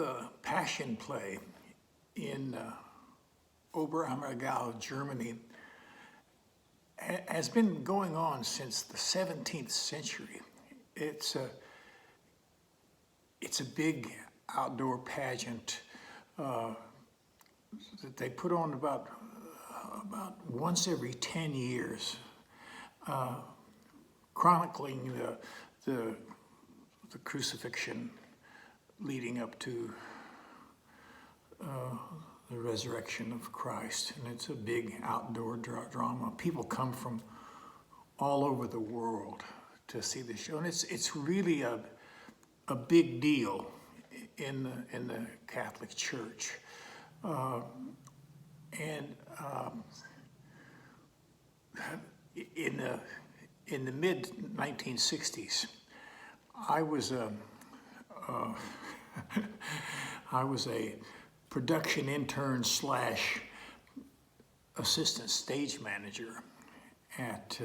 the Passion Play in Oberammergau, Germany, has been going on since the 17th century. It's a big outdoor pageant that they put on about once every 10 years, chronicling the crucifixion leading up to the resurrection of Christ. And it's a big outdoor drama. People come from all over the world to see the show. And it's really a big deal in the Catholic Church. In the mid 1960s, I was a production intern / assistant stage manager at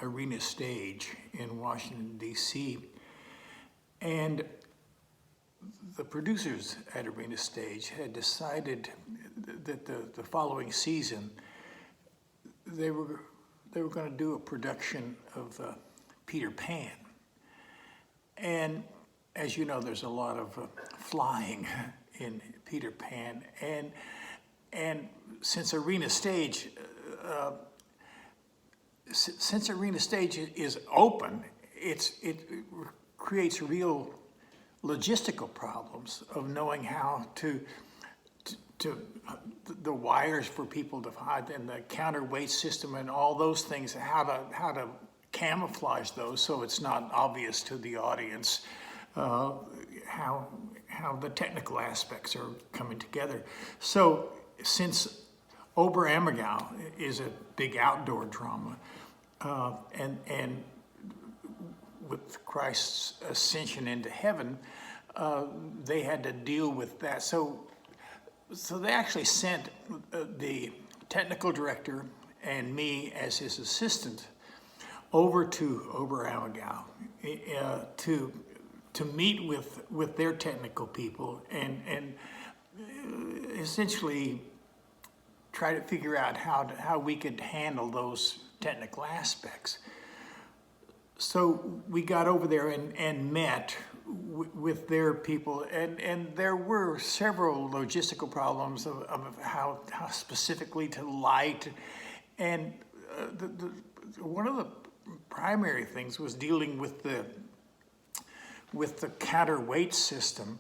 Arena Stage in Washington, D.C. And the producers at Arena Stage had decided that the following season they were going to do a production of Peter Pan. And as you know, there's a lot of flying in Peter Pan, and since Arena Stage is open, it creates real logistical problems of knowing how to the wires for people to hide, and the counterweight system and all those things, how to camouflage those so it's not obvious to the audience how the technical aspects are coming together. So since Oberammergau is a big outdoor drama, and with Christ's ascension into heaven, they had to deal with that. So they actually sent the technical director and me as his assistant over to Oberammergau to meet with their technical people and essentially try to figure out how we could handle those technical aspects. So we got over there and met with their people, and there were several logistical problems of how specifically to light, and one of the primary things was dealing with the counterweight system.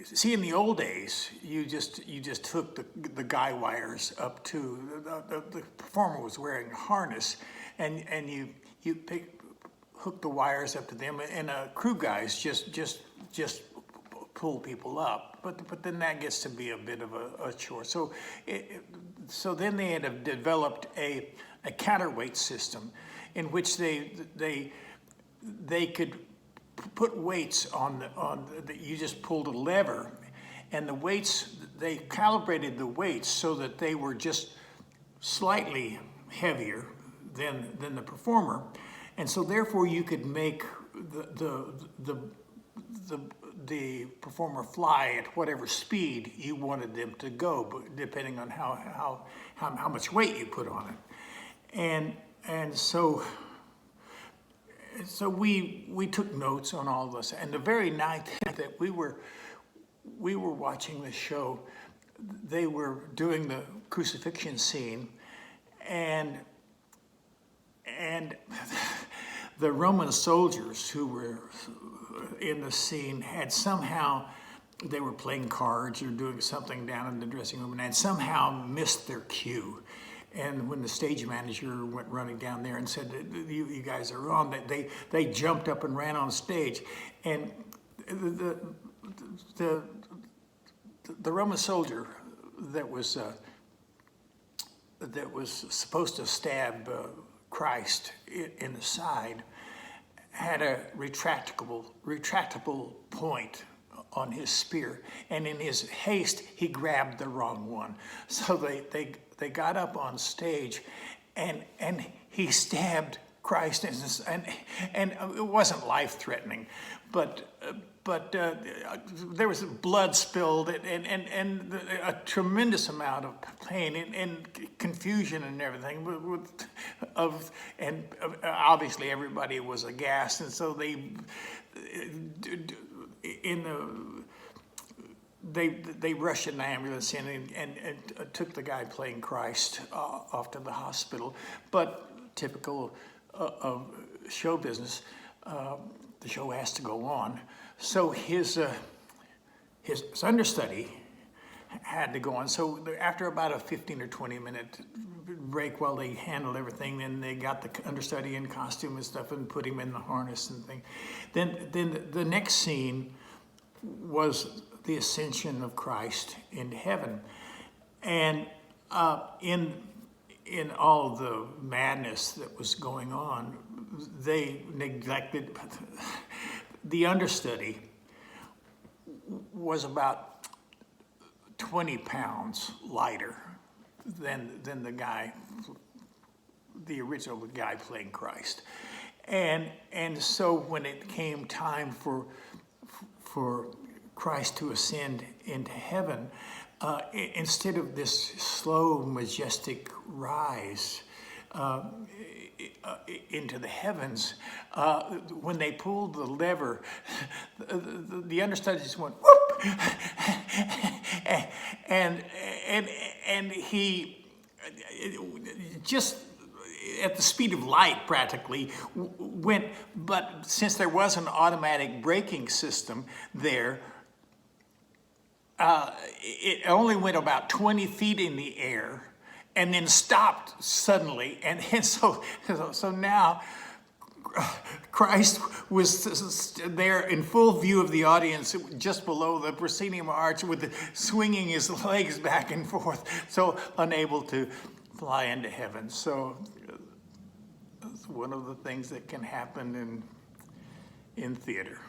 See, in the old days, you just hooked the guy wires up to the performer was wearing a harness, and you hook the wires up to them, and crew guys just pull people up. But then that gets to be a bit of a chore. So then they had developed a counterweight system in which they could put weights on that. You just pulled a lever, and the weights, they calibrated the weights so that they were just slightly heavier than the performer, and so therefore you could make the performer fly at whatever speed you wanted them to go, depending on how much weight you put on it, and so we took notes on all this. And the very night that we were watching the show, they were doing the crucifixion scene, and the Roman soldiers who were in the scene had somehow, they were playing cards or doing something down in the dressing room, and had somehow missed their cue. And when the stage manager went running down there and said, you guys are on, they jumped up and ran on stage. And the Roman soldier that was supposed to stab Christ in the side had a retractable point on his spear, and in his haste he grabbed the wrong one. So they got up on stage, and he stabbed Christ, and it wasn't life-threatening, but there was blood spilled and a tremendous amount of pain and confusion and everything. And obviously everybody was aghast, and so they rushed an ambulance in and took the guy playing Christ off to the hospital. But typical of show business, the show has to go on. So his understudy had to go on. So after about a 15 or 20 minute break while they handled everything, then they got the understudy in costume and stuff and put him in the harness and thing. Then the next scene was the ascension of Christ into heaven. And in all the madness that was going on, they neglected the understudy was about 20 pounds lighter than the guy, the original guy playing Christ. And so when it came time for Christ to ascend into heaven, instead of this slow, majestic rise into the heavens, when they pulled the lever, the understudy just went whoop, and he just at the speed of light practically went. But since there was an automatic braking system there, it only went about 20 feet in the air and then stopped suddenly. And so now Christ was there in full view of the audience just below the proscenium arch with swinging his legs back and forth, so unable to fly into heaven. So it's one of the things that can happen in theater.